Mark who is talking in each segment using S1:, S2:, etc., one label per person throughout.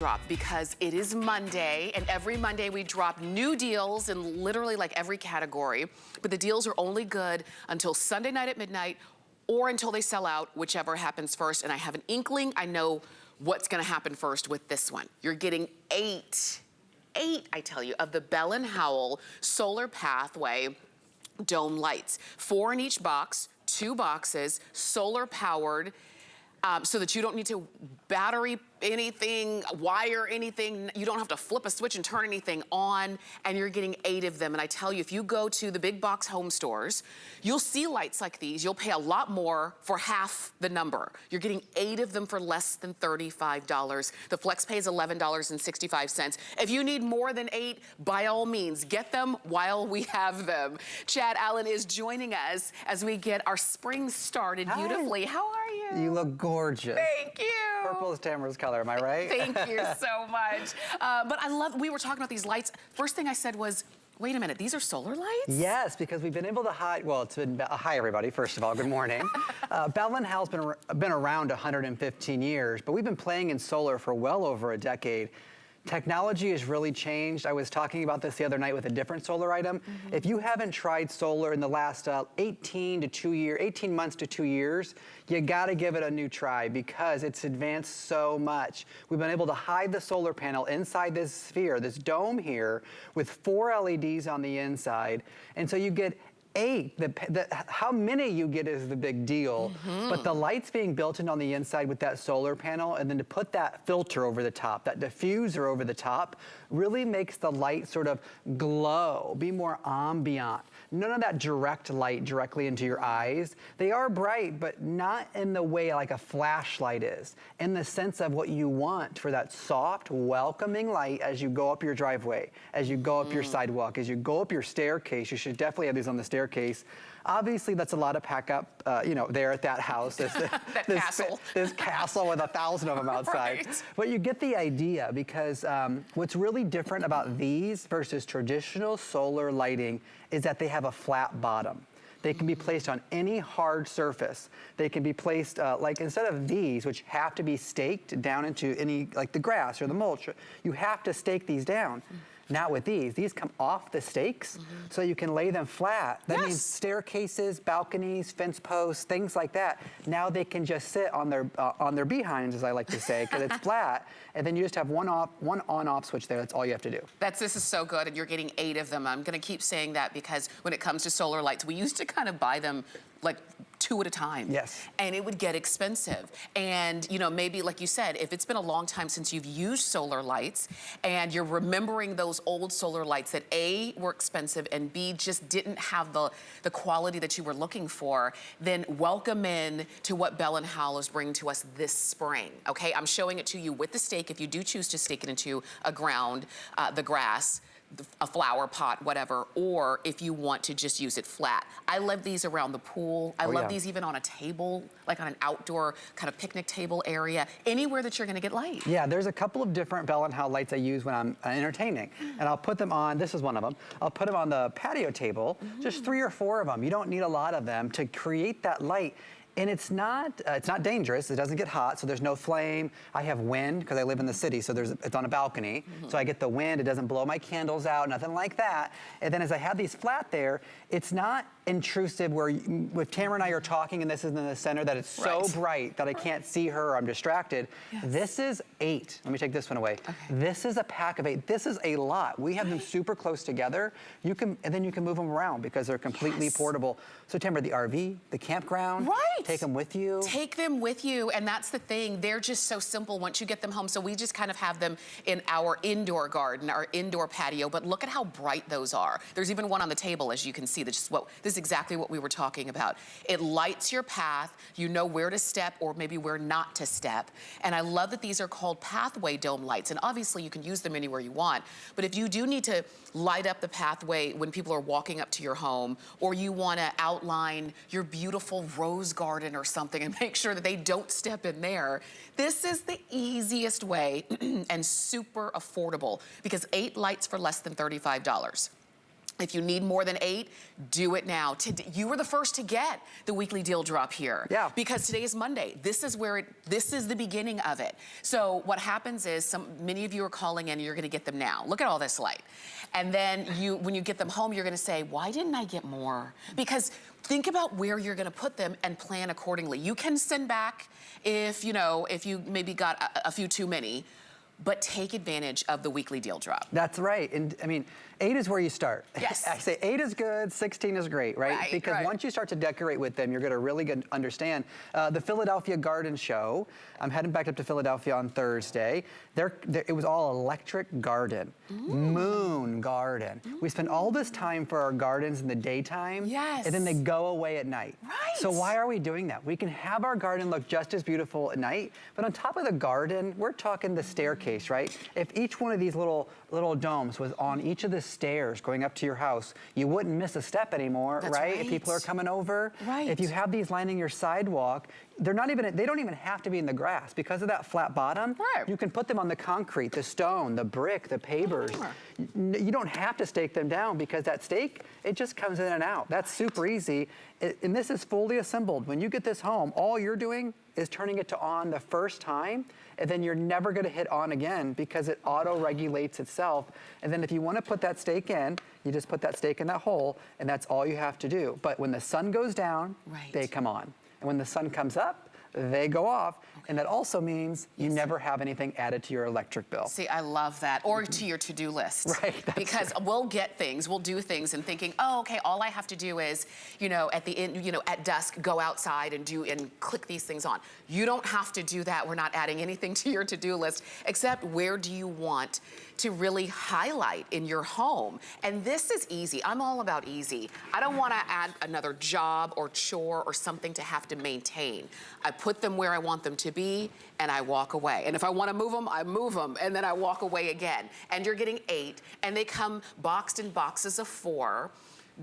S1: Drop because it is Monday, and every Monday we drop new deals in literally like every category, but the deals are only good until Sunday night at midnight or until they sell out, whichever happens first. And I have an inkling, I know what's gonna happen first with this one. You're getting eight, I tell you, of the Bell & Howell Solar Pathway dome lights. 4 in each box, 2 boxes, solar powered, so that you don't need to battery anything, wire anything. You don't have to flip a switch and turn anything on, and you're getting 8 of them. And I tell you, if you go to the big box home stores, you'll see lights like these. You'll pay a lot more for half the number. You're getting 8 of them for less than $35. The flex pay is $11.65. If you need more than 8, by all means, get them while we have them. Chad Allen is joining us as we get our spring started beautifully. How are you?
S2: You look gorgeous.
S1: Thank you.
S2: Purple is Tamara's color, am I right?
S1: Thank you so much. But I love, we were talking about these lights. First thing I said was, wait a minute, these are solar lights?
S2: Yes, because we've been able to hide, well, it's been, hi everybody, first of all, good morning. Bell & Howell's been around 115 years, but we've been playing in solar for well over a decade. Technology has really changed. I was talking about this the other night with a different solar item. If you haven't tried solar in the last 18 months to 2 years, you gotta give it a new try because it's advanced so much. We've been able to hide the solar panel inside this sphere, this dome here, with 4 LEDs on the inside. And so you get 8. How many you get is the big deal, but the lights being built in on the inside with that solar panel, and then to put that filter over the top, that diffuser over the top, really makes the light sort of glow, be more ambient. None of that direct light directly into your eyes. They are bright, but not in the way like a flashlight is, in the sense of what you want for that soft, welcoming light as you go up your driveway, as you go up your sidewalk, as you go up your staircase. You should definitely have these on the staircase. Obviously, that's a lot of pack up, you know, there at that house. This castle with 1,000 of them outside. Right. But you get the idea because what's really different about these versus traditional solar lighting is that they have a flat bottom. They can be placed on any hard surface. They can be placed, like instead of these, which have to be staked down into any, like the grass or the mulch, you have to stake these down. Not with these come off the stakes, so you can lay them flat. That means staircases, balconies, fence posts, things like that. Now they can just sit on their behinds, as I like to say, because it's flat, and then you just have one on-off switch there. That's all you have to do. This is so good, and you're getting 8 of them. I'm gonna keep saying that because when it comes to solar lights, we used to kind of buy them like 2 at a time. Yes. And it would get expensive. And you know, maybe like you said, if it's been a long time since you've used solar lights and you're remembering those old solar lights that A, were expensive and B, just didn't have the quality that you were looking for, then welcome in to what Bell & Howell is bringing to us this spring, okay? I'm showing it to you with the stake if you do choose to stake it into a ground, the grass, a flower pot, whatever, or if you want to just use it flat. I love these around the pool. I love these even on a table, like on an outdoor kind of picnic table area, anywhere that you're gonna get light. Yeah, there's a couple of different Bell & Howell lights I use when I'm entertaining. And I'll put them on, this is one of them, I'll put them on the patio table, just 3 or 4 of them. You don't need a lot of them to create that light. And it's not dangerous. It doesn't get hot, so there's no flame. I have wind because I live in the city, so it's on a balcony. So I get the wind. It doesn't blow my candles out, nothing like that. And then as I have these flat there, it's not intrusive where with Tamara and I are talking and this is in the center that it's so bright that I can't see her or I'm distracted. This is 8. Let me take this one away. This is a pack of 8. This is a lot. We have them super close together. And then you can move them around because they're completely portable. So Tamara, the RV, the campground, take them with you. Take them with you, and that's the thing. They're just so simple once you get them home. So we just kind of have them in our indoor garden, our indoor patio, but look at how bright those are. There's even one on the table, as you can see. This is exactly what we were talking about. It lights your path. You know where to step or maybe where not to step. And I love that these are called pathway dome lights. And obviously you can use them anywhere you want. But if you do need to light up the pathway when people are walking up to your home, or you want to outline your beautiful rose garden or something and make sure that they don't step in there, this is the easiest way and super affordable because 8 lights for less than $35.
S1: If you need more than 8, do it now. You were the first to get the weekly deal drop here.
S2: Yeah.
S1: Because today is Monday. This is the beginning of it. So what happens is many of you are calling in and you're gonna get them now. Look at all this light. And then when you get them home, you're gonna say, why didn't I get more? Because think about where you're gonna put them and plan accordingly. You can send back if you maybe got a few too many, but take advantage of the weekly deal drop.
S2: That's right. And I mean, 8 is where you start.
S1: Yes.
S2: I say 8 is good, 16 is great, right? Because once you start to decorate with them, you're gonna really understand. The Philadelphia Garden Show, I'm heading back up to Philadelphia on Thursday. It was all electric garden, moon garden. We spend all this time for our gardens in the daytime,
S1: yes,
S2: and then they go away at night.
S1: Right.
S2: So why are we doing that? We can have our garden look just as beautiful at night, but on top of the garden, we're talking the staircase, right? If each one of these little domes was on each of the stairs going up to your house, you wouldn't miss a step anymore, right? If people are coming over.
S1: Right.
S2: If you have these lining your sidewalk, they don't even have to be in the grass. Because of that flat bottom,
S1: right,
S2: you can put them on the concrete, the stone, the brick, the pavers. You don't have to stake them down because that stake, it just comes in and out. That's super easy. And this is fully assembled. When you get this home, all you're doing is turning it to on the first time, and then you're never gonna hit on again because it auto-regulates itself. And then if you wanna put that stake in, you just put that stake in that hole, and that's all you have to do. But when the sun goes down, they come on. And when the sun comes up, they go off. And that also means you never have anything added to your electric bill.
S1: See, I love that. Or to your to-do list.
S2: Right.
S1: Because we'll get things, we'll do things and thinking, oh, okay, all I have to do is, at the end, at dusk, go outside and click these things on. You don't have to do that. We're not adding anything to your to-do list, except where do you want to really highlight in your home? And this is easy. I'm all about easy. I don't want to add another job or chore or something to have to maintain. I put them where I want them to be, and I walk away. And if I want to move them, I move them, and then I walk away again. And you're getting 8, and they come boxed in boxes of 4.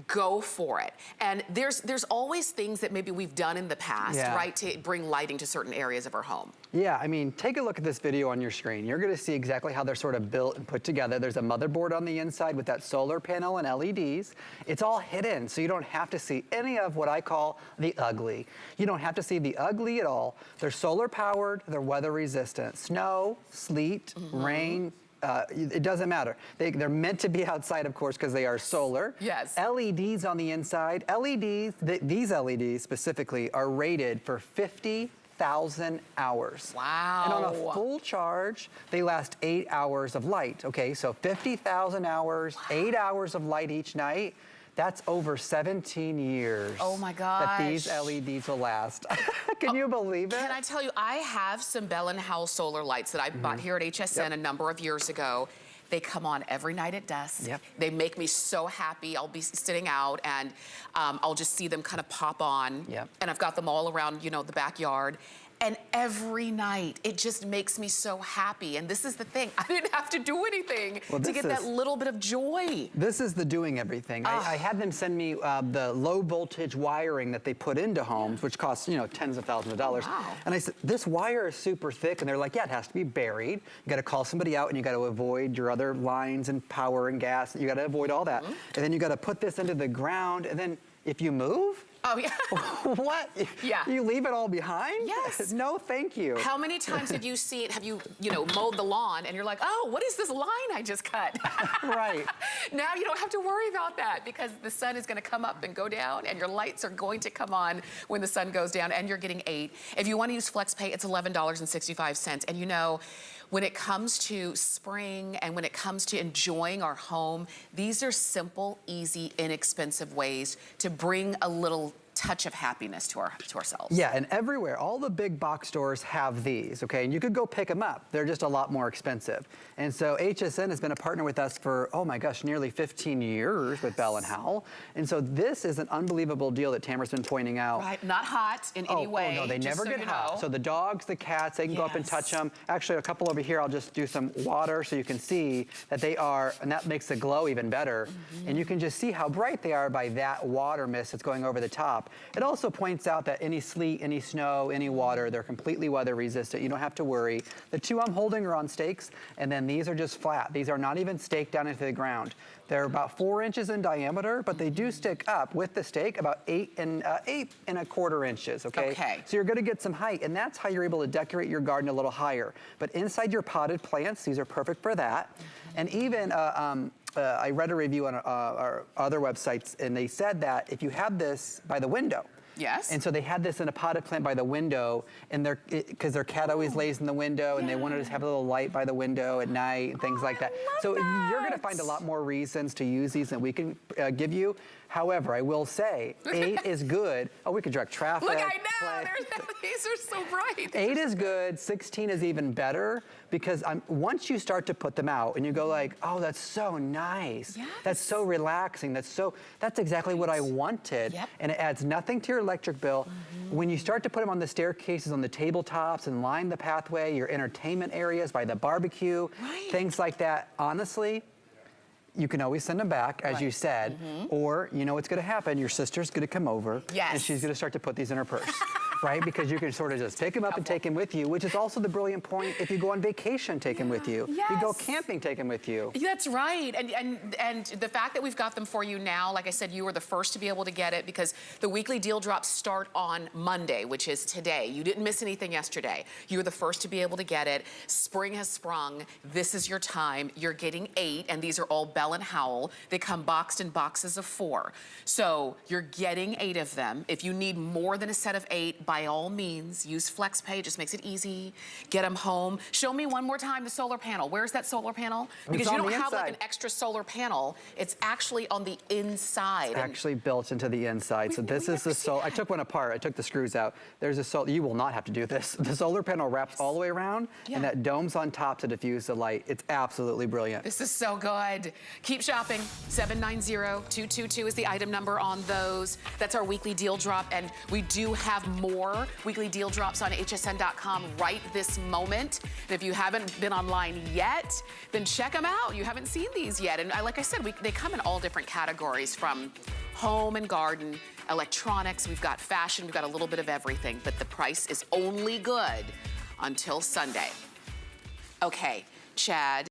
S1: Go for it. And there's always things that maybe we've done in the past, right, to bring lighting to certain areas of our home.
S2: Yeah, I mean, take a look at this video on your screen. You're gonna see exactly how they're sort of built and put together. There's a motherboard on the inside with that solar panel and LEDs. It's all hidden, so you don't have to see any of what I call the ugly. You don't have to see the ugly at all. They're solar powered, they're weather resistant. Snow, sleet, rain, it doesn't matter. They're meant to be outside, of course, because they are solar.
S1: Yes.
S2: LEDs on the inside. These LEDs specifically are rated for 50,000 hours.
S1: Wow.
S2: And on a full charge, they last 8 hours of light. Okay, so 50,000 hours, 8 hours of light each night. That's over 17 years.
S1: Oh my gosh.
S2: That these LEDs will last. Can you believe it?
S1: Can I tell you, I have some Bell & Howell solar lights that I bought here at HSN a number of years ago. They come on every night at dusk. They make me so happy. I'll be sitting out and I'll just see them kind of pop on. And I've got them all around, the backyard. And every night, it just makes me so happy. And this is the thing, I didn't have to do anything to get that little bit of joy.
S2: This is the doing everything. I had them send me the low voltage wiring that they put into homes, which costs, tens of thousands of dollars. And I said, this wire is super thick. And they're like, yeah, it has to be buried. You gotta call somebody out and you gotta avoid your other lines and power and gas. You gotta avoid all that. And then you gotta put this into the ground. And then if you move,
S1: oh, yeah.
S2: What?
S1: Yeah.
S2: You leave it all behind?
S1: Yes.
S2: No, thank you.
S1: How many times have you mowed the lawn and you're like, oh, what is this line I just cut?
S2: Right.
S1: Now you don't have to worry about that because the sun is gonna come up and go down and your lights are going to come on when the sun goes down and you're getting 8. If you wanna use FlexPay, it's $11.65. And when it comes to spring and when it comes to enjoying our home, these are simple, easy, inexpensive ways to bring a little touch of happiness to ourselves.
S2: Yeah, and everywhere, all the big box stores have these, okay? And you could go pick them up. They're just a lot more expensive. And so HSN has been a partner with us for, oh my gosh, nearly 15 years with Bell & Howell. And so this is an unbelievable deal that Tamara's been pointing out.
S1: Right, not hot in any way.
S2: Oh no, they never get hot. So the dogs, the cats, they can go up and touch them. Actually, a couple over here, I'll just do some water so you can see that they are, and that makes the glow even better. And you can just see how bright they are by that water mist that's going over the top. top. It also points out that any sleet, any snow, any water, they're completely weather resistant. You don't have to worry. The two I'm holding are on stakes, and then these are just flat. These are not even staked down into the ground. They're about 4 inches in diameter, but they do stick up with the stake about 8.25 inches, okay? So you're gonna get some height, and that's how you're able to decorate your garden a little higher. But inside your potted plants, these are perfect for that. And even, I read a review on our other websites, and they said that if you have this by the window,
S1: yes.
S2: and so they had this in a potted plant by the window, and because their cat always lays in the window, and they wanted to have a little light by the window at night and things like that. So you're going to find a lot more reasons to use these than we can give you. However, I will say 8 is good. Oh, we could direct traffic.
S1: Look, I know. These are so bright.
S2: 8 is good. 16 is even better because once you start to put them out and you go like, oh, that's so nice.
S1: Yes.
S2: That's so relaxing. That's exactly what I wanted.
S1: Yep.
S2: And it adds nothing to your electric bill. When you start to put them on the staircases, on the tabletops, and line the pathway, your entertainment areas, by the barbecue, things like that, honestly, you can always send them back, as you said, or you know what's gonna happen, your sister's gonna come over, and she's gonna start to put these in her purse. Right? Because you can sort of just pick them up and take them with you, which is also the brilliant point. If you go on vacation, take them with you.
S1: Yes.
S2: You go camping, take them with you.
S1: That's right. And the fact that we've got them for you now, like I said, you were the first to be able to get it because the weekly deal drops start on Monday, which is today. You didn't miss anything yesterday. You were the first to be able to get it. Spring has sprung. This is your time. You're getting 8, and these are all Bell and Howell. They come boxed in boxes of 4. So you're getting 8 of them. If you need more than a set of 8, by all means, use FlexPay. It just makes it easy. Get them home. Show me one more time the solar panel. Where's that solar panel? Because you don't have like an extra solar panel. It's actually on the inside.
S2: It's actually built into the inside. So this is the solar. I took one apart. I took the screws out. There's a solar. You will not have to do this. The solar panel wraps all the way around, and that dome's on top to diffuse the light. It's absolutely brilliant.
S1: This is so good. Keep shopping. 790-222 is the item number on those. That's our weekly deal drop, and we do have more weekly deal drops on hsn.com right this moment. And if you haven't been online yet, then check them out. You haven't seen these yet. And like I said, they come in all different categories, from home and garden, electronics, we've got fashion, we've got a little bit of everything, but the price is only good until Sunday. Okay, Chad.